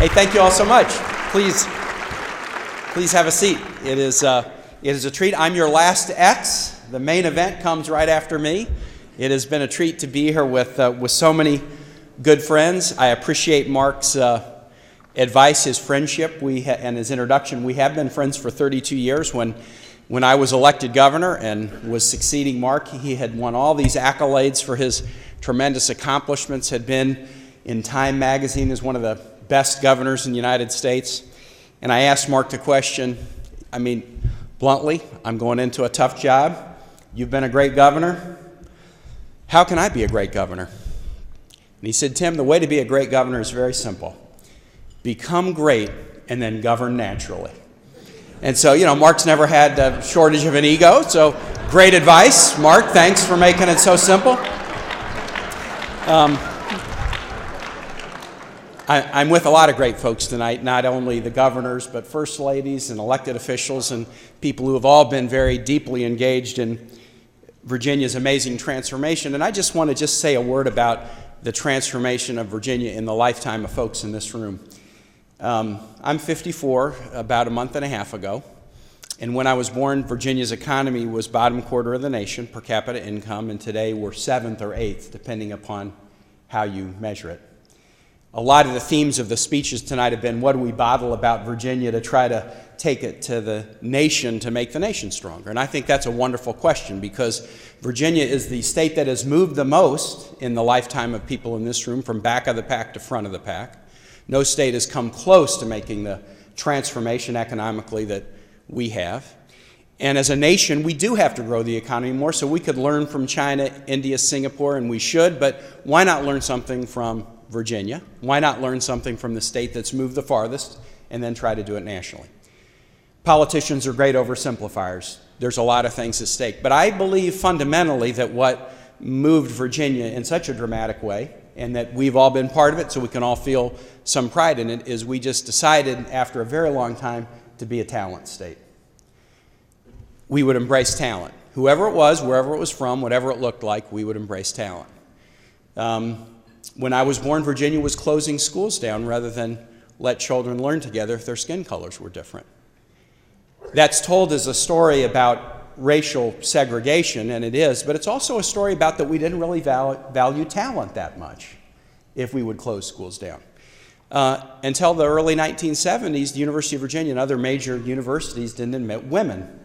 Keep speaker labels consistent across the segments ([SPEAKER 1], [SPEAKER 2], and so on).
[SPEAKER 1] Hey, thank you all so much. Please have a seat. It is a treat. I'm your last X. The main event comes right after me. It has been a treat to be here with so many good friends. I appreciate Mark's advice, his friendship, and his introduction. We have been friends for 32 years. When I was elected governor and was succeeding Mark, he had won all these accolades for his tremendous accomplishments, had been in Time magazine as one of the best governors in the United States. And I asked Mark the question, bluntly, I'm going into a tough job. You've been a great governor. How can I be a great governor? And he said, Tim, the way to be a great governor is very simple. Become great and then govern naturally. And so, Mark's never had a shortage of an ego, so great advice. Mark, thanks for making it so simple. I'm with a lot of great folks tonight, not only the governors, but first ladies and elected officials and people who have all been very deeply engaged in Virginia's amazing transformation. And I just want to say a word about the transformation of Virginia in the lifetime of folks in this room. I'm 54, about a month and a half ago. And when I was born, Virginia's economy was bottom quarter of the nation, per capita income, and today we're 7th or 8th, depending upon how you measure it. A lot of the themes of the speeches tonight have been, what do we bottle about Virginia to try to take it to the nation to make the nation stronger? And I think that's a wonderful question, because Virginia is the state that has moved the most in the lifetime of people in this room, from back of the pack to front of the pack. No state has come close to making the transformation economically that we have. And as a nation, we do have to grow the economy more, so we could learn from China, India, Singapore, and we should, but why not learn something from Virginia? Why not learn something from the state that's moved the farthest and then try to do it nationally? Politicians are great oversimplifiers. There's a lot of things at stake. But I believe fundamentally that what moved Virginia in such a dramatic way, and that we've all been part of it so we can all feel some pride in it, is we just decided after a very long time to be a talent state. We would embrace talent. Whoever it was, wherever it was from, whatever it looked like, we would embrace talent. When I was born, Virginia was closing schools down rather than let children learn together if their skin colors were different. That's told as a story about racial segregation, and it is, but it's also a story about that we didn't really value talent that much if we would close schools down. Until the early 1970s, the University of Virginia and other major universities didn't admit women.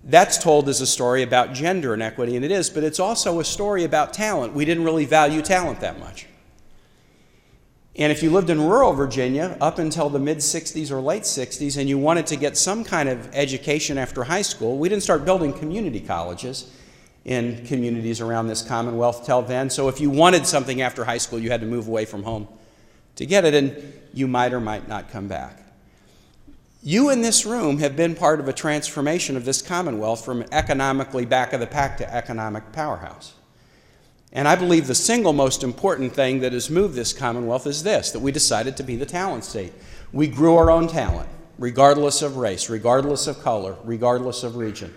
[SPEAKER 1] That's told as a story about gender inequity, and it is, but it's also a story about talent. We didn't really value talent that much. And if you lived in rural Virginia up until the mid-60s or late 60s and you wanted to get some kind of education after high school, we didn't start building community colleges in communities around this Commonwealth till then. So if you wanted something after high school, you had to move away from home to get it, and you might or might not come back. You in this room have been part of a transformation of this Commonwealth from economically back of the pack to economic powerhouse. And I believe the single most important thing that has moved this Commonwealth is this, that we decided to be the talent state. We grew our own talent, regardless of race, regardless of color, regardless of region.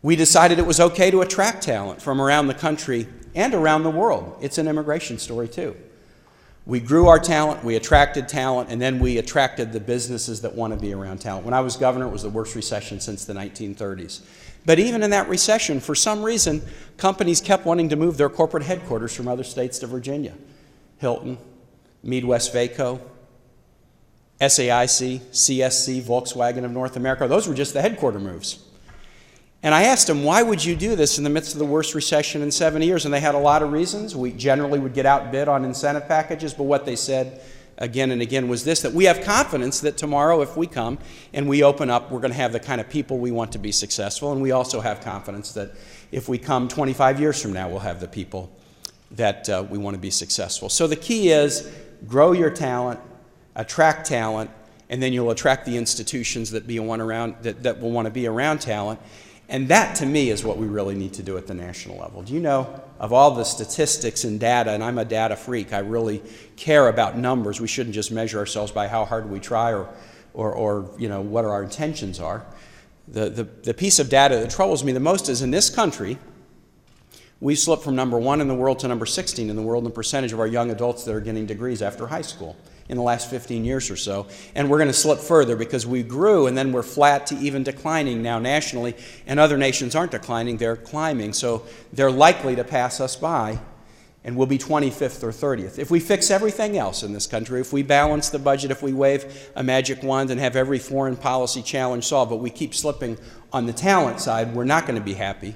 [SPEAKER 1] We decided it was okay to attract talent from around the country and around the world. It's an immigration story too. We grew our talent, we attracted talent, and then we attracted the businesses that want to be around talent. When I was governor, it was the worst recession since the 1930s. But even in that recession, for some reason, companies kept wanting to move their corporate headquarters from other states to Virginia. Hilton, Midwest Vaco, SAIC, CSC, Volkswagen of North America, those were just the headquarter moves. And I asked them, why would you do this in the midst of the worst recession in 70 years? And they had a lot of reasons. We generally would get outbid on incentive packages, but what they said again and again was this, that we have confidence that tomorrow if we come and we open up, we're going to have the kind of people we want to be successful, and we also have confidence that if we come 25 years from now, we'll have the people that we want to be successful. So the key is grow your talent, attract talent, and then you'll attract the institutions that will want to be around talent. And that, to me, is what we really need to do at the national level. Do you know, of all the statistics and data, and I'm a data freak, I really care about numbers. We shouldn't just measure ourselves by how hard we try or what our intentions are. The piece of data that troubles me the most is in this country, we've slipped from number 1 in the world to number 16 in the world in the percentage of our young adults that are getting degrees after high school. in the last 15 years or so. And we're going to slip further because we grew and then we're flat to even declining now nationally, and other nations aren't declining, they're climbing. So they're likely to pass us by, and we'll be 25th or 30th. If we fix everything else in this country, if we balance the budget, if we wave a magic wand and have every foreign policy challenge solved, but we keep slipping on the talent side, we're not going to be happy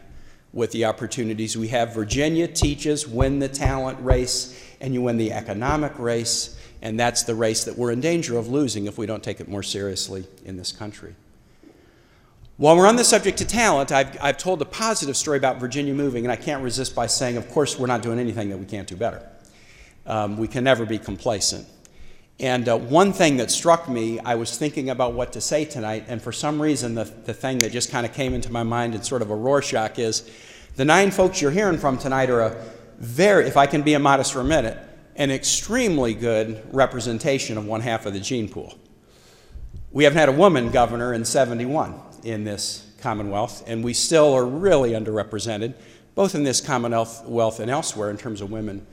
[SPEAKER 1] with the opportunities we have. Virginia teaches win the talent race and you win the economic race, and that's the race that we're in danger of losing if we don't take it more seriously in this country. While we're on the subject of talent, I've told a positive story about Virginia moving, and I can't resist by saying, of course, we're not doing anything that we can't do better. We can never be complacent. And one thing that struck me, I was thinking about what to say tonight, and for some reason the thing that just kind of came into my mind in sort of a Rorschach is the 9 folks you're hearing from tonight are a very, if I can be immodest for a minute, an extremely good representation of one half of the gene pool. We haven't had a woman governor in 71 in this Commonwealth, and we still are really underrepresented, both in this Commonwealth and elsewhere in terms of women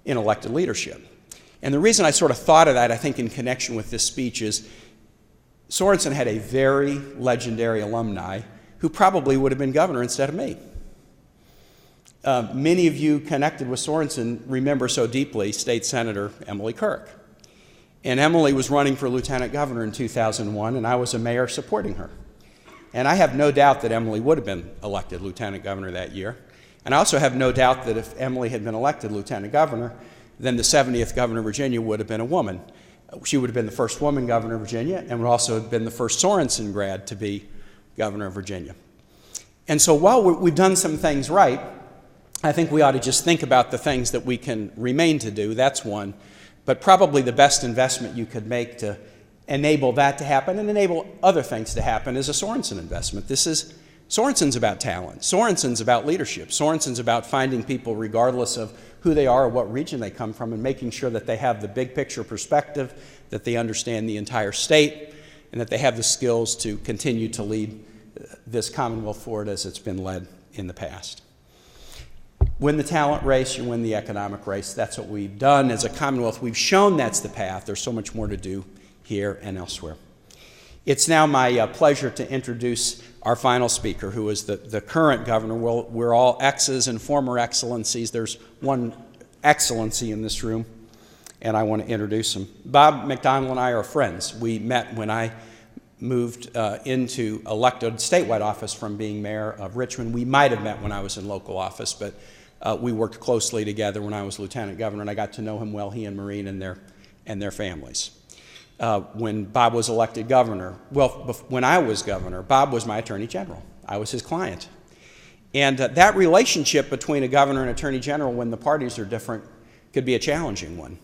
[SPEAKER 1] in elected leadership. And the reason I sort of thought of that, I think, in connection with this speech is Sorensen had a very legendary alumni who probably would have been governor instead of me. Many of you connected with Sorensen remember so deeply State Senator Emily Kirk. And Emily was running for lieutenant governor in 2001, and I was a mayor supporting her. And I have no doubt that Emily would have been elected lieutenant governor that year. And I also have no doubt that if Emily had been elected lieutenant governor, then the 70th governor of Virginia would have been a woman. She would have been the first woman governor of Virginia and would also have been the first Sorensen grad to be governor of Virginia. And so while we've done some things right, I think we ought to just think about the things that we can remain to do. That's one. But probably the best investment you could make to enable that to happen and enable other things to happen is a Sorensen investment. Sorensen's about talent. Sorensen's about leadership. Sorensen's about finding people regardless of who they are or what region they come from and making sure that they have the big picture perspective, that they understand the entire state, and that they have the skills to continue to lead this Commonwealth forward as it's been led in the past. Win the talent race, you win the economic race. That's what we've done as a Commonwealth. We've shown that's the path. There's so much more to do here and elsewhere. It's now my pleasure to introduce our final speaker, who is the current governor. We're all X's and former excellencies. There's one excellency in this room, and I want to introduce him. Bob McDonnell and I are friends. We met when I moved into elected statewide office from being mayor of Richmond. We might have met when I was in local office, but we worked closely together when I was lieutenant governor, and I got to know him well, he and Maureen and their families. When Bob was elected governor, well, when I was governor, Bob was my attorney general. I was his client. And that relationship between a governor and attorney general when the parties are different could be a challenging one.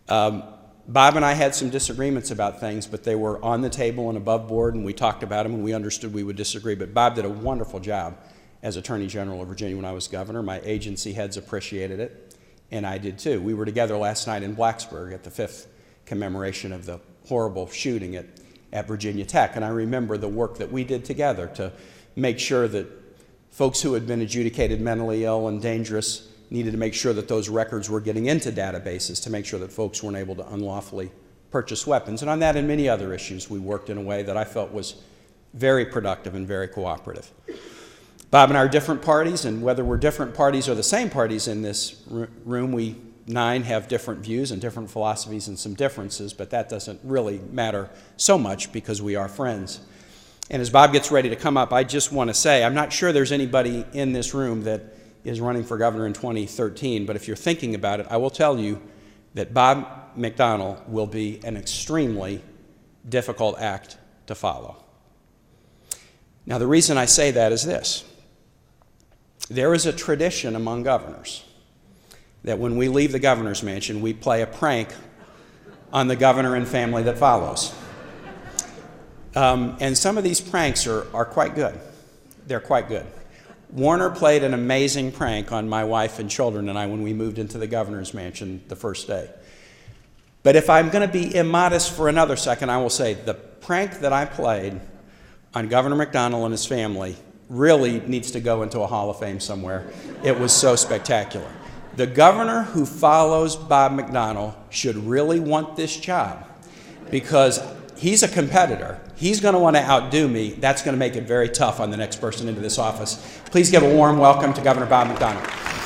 [SPEAKER 1] Bob and I had some disagreements about things, but they were on the table and above board, and we talked about them, and we understood we would disagree. But Bob did a wonderful job as Attorney General of Virginia when I was governor. My agency heads appreciated it, and I did too. We were together last night in Blacksburg at the 5th commemoration of the horrible shooting at Virginia Tech, and I remember the work that we did together to make sure that folks who had been adjudicated mentally ill and dangerous needed to make sure that those records were getting into databases to make sure that folks weren't able to unlawfully purchase weapons. And on that and many other issues, we worked in a way that I felt was very productive and very cooperative. Bob and I are different parties, and whether we're different parties or the same parties in this room, we 9 have different views and different philosophies and some differences, but that doesn't really matter so much because we are friends. And as Bob gets ready to come up, I just want to say, I'm not sure there's anybody in this room that is running for governor in 2013, but if you're thinking about it, I will tell you that Bob McDonnell will be an extremely difficult act to follow. Now, the reason I say that is this. There is a tradition among governors that when we leave the governor's mansion, we play a prank on the governor and family that follows. And some of these pranks are quite good. They're quite good. Warner played an amazing prank on my wife and children and I when we moved into the governor's mansion the first day. But if I'm going to be immodest for another second, I will say the prank that I played on Governor McDonnell and his family really needs to go into a Hall of Fame somewhere. It was so spectacular. The governor who follows Bob McDonnell should really want this job because he's a competitor. He's going to want to outdo me. That's going to make it very tough on the next person into this office. Please give a warm welcome to Governor Bob McDonnell.